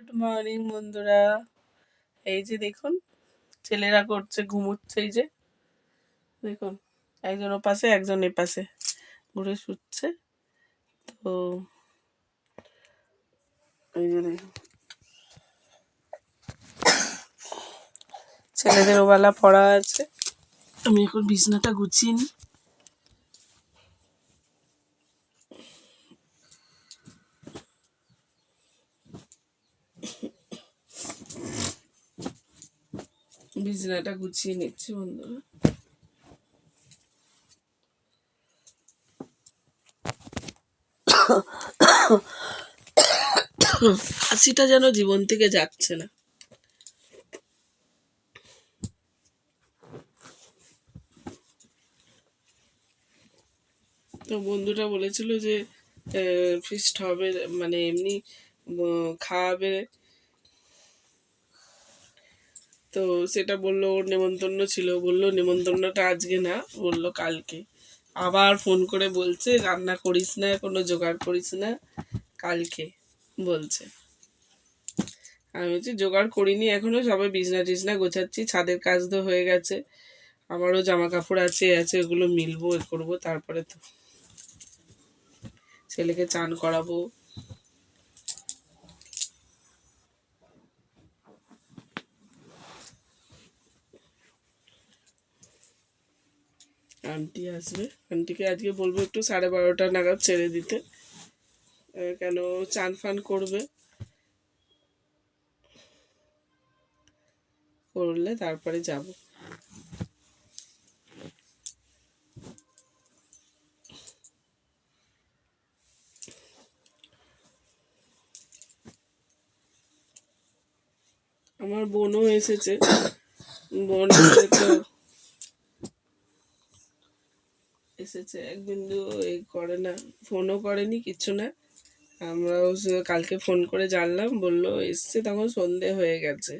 Good morning বন্ধুরা। এই যে দেখুন, ছেলেরা করছে, ঘুমোচ্ছে। এই যে দেখুন, একজন ও পাশে একজন এ পাশে ঘুরে শুচ্ছে। তো এই যে দেখুন, ছেলেদের ওবেলা পড়া আছে। আমি এখন বিছনাটা গুছিয়ে নিই। বিছনাটা গুছিয়ে নিচ্ছি বন্ধুরা। হাসিটা যেন জীবন থেকে যাচ্ছে না। তো বন্ধুটা বলেছিল যে ফিস্ট হবে, মানে এমনি খাওয়াবে। তো সেটা বললো ওর নেমন্তন্ন ছিল, বললো নেমন্তন্নটা আজকে না, বললো কালকে। আবার ফোন করে বলছে রান্না করিস না, কোনো জোগাড় করিস না, কালকে বলছে। আমি বলছি জোগাড় করিনি এখনো, সবাই বিছনা টিছনা গোছাচ্ছি, ছাদের কাজ তো হয়ে গেছে, আমারও জামা কাপড় আছে ওগুলো মিলবো, এ করবো, তারপরে তো ছেলেকে চান করাবো। আন্টি আসবে, আন্টিকে আজকে বলবো একটু 12:30 নাগাদ ছেড়ে দিতে, কেন চান ফান করবে, করলে তারপরে যাব। আমার বোনও এসেছে, বোন এসে তো এসেছে, এক বিন্দু এই করে না, ফোনও করেনি, কিচ্ছু না। আমরাও কালকে ফোন করে জানলাম, বললো এসছে, তখন সন্ধে হয়ে গেছে।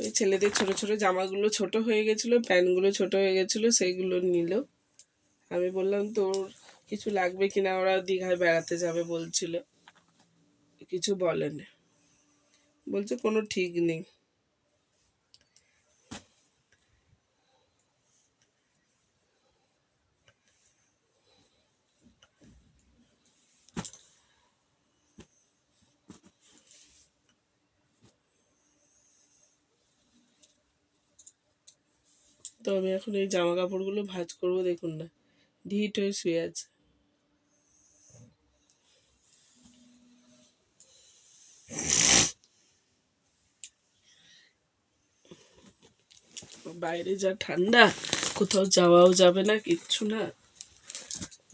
ওই ছেলেদের ছোট ছোট জামাগুলো ছোট হয়ে গেছিলো, প্যান্টগুলো ছোট হয়ে গেছিলো, সেইগুলো নিল। আমি বললাম তোর কিছু লাগবে কিনা, ওরা দীঘায় বেড়াতে যাবে বলছিল, কিছু বলেনি, বলছে কোনো ঠিক নেই। তো আমি এখন এই জামা কাপড়গুলো ভাঁজ করবো, দেখুন না ঢিট হয়ে শুয়ে আছে। বাইরে যা ঠান্ডা, কোথাও যাওয়াও যাবে না, কিচ্ছু না।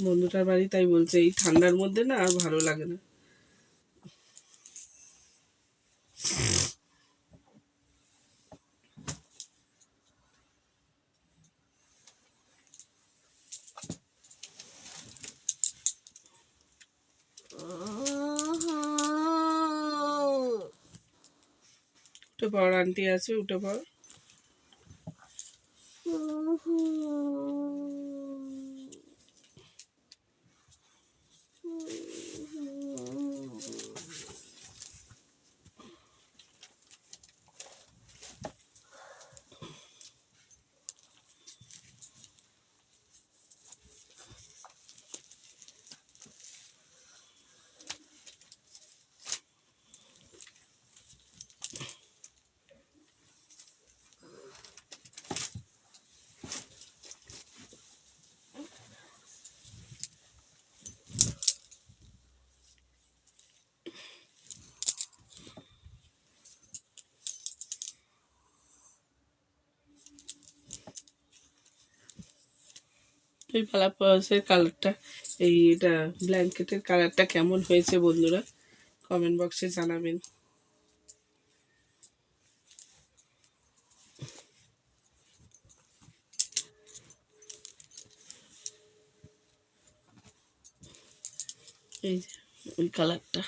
বন্ধুটার বাড়ি, তাই বলছে এই ঠান্ডার মধ্যে না আর ভালো লাগে না। উঠে পড়, আন্টি আছে, উঠে পড়। এই পালাপাসের কালারটা, এটা ব্ল্যাঙ্কেটের কালারটা কেমন হয়েছে বন্ধুরা, কমেন্ট বক্সে জানাবেন। এই যে ওই কালারটা,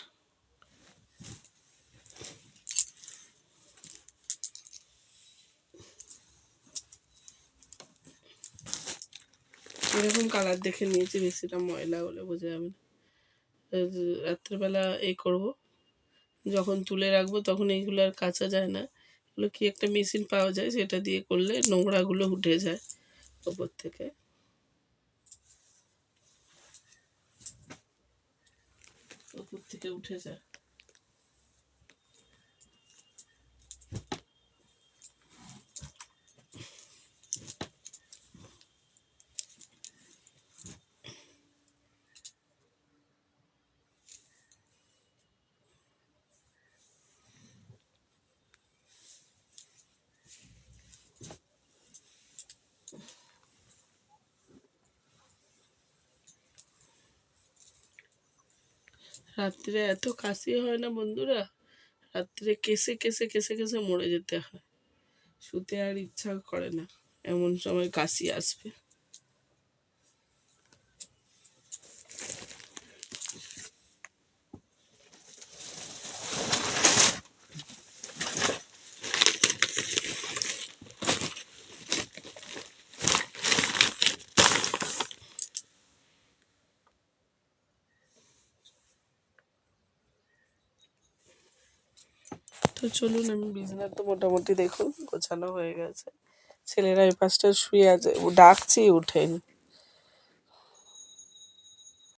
এরকম কালার দেখে নিয়েছি, বেশিটা ময়লা হলে বোঝা যাবে না। রাত্রেবেলা করব, যখন তুলে রাখবো তখন এইগুলো আর কাচা যায় না। এগুলো কি একটা মেশিন পাওয়া যায়, সেটা দিয়ে করলে নোংরাগুলো উঠে যায় ওপর থেকে। উঠে যায়। রাত্রে এত কাশি হয় না বন্ধুরা, রাত্রে কেসে কেসে কেসে কেসে মরে যেতে হয়, শুতে আর ইচ্ছা করে না, এমন সময় কাশি আসবে। তো চলুন, আমি বিছানা তো মোটামুটি দেখুন গোছানো হয়ে গেছে, ছেলেরা এই পাশটা শুয়ে আছে, ও ডাকছি উঠেনি।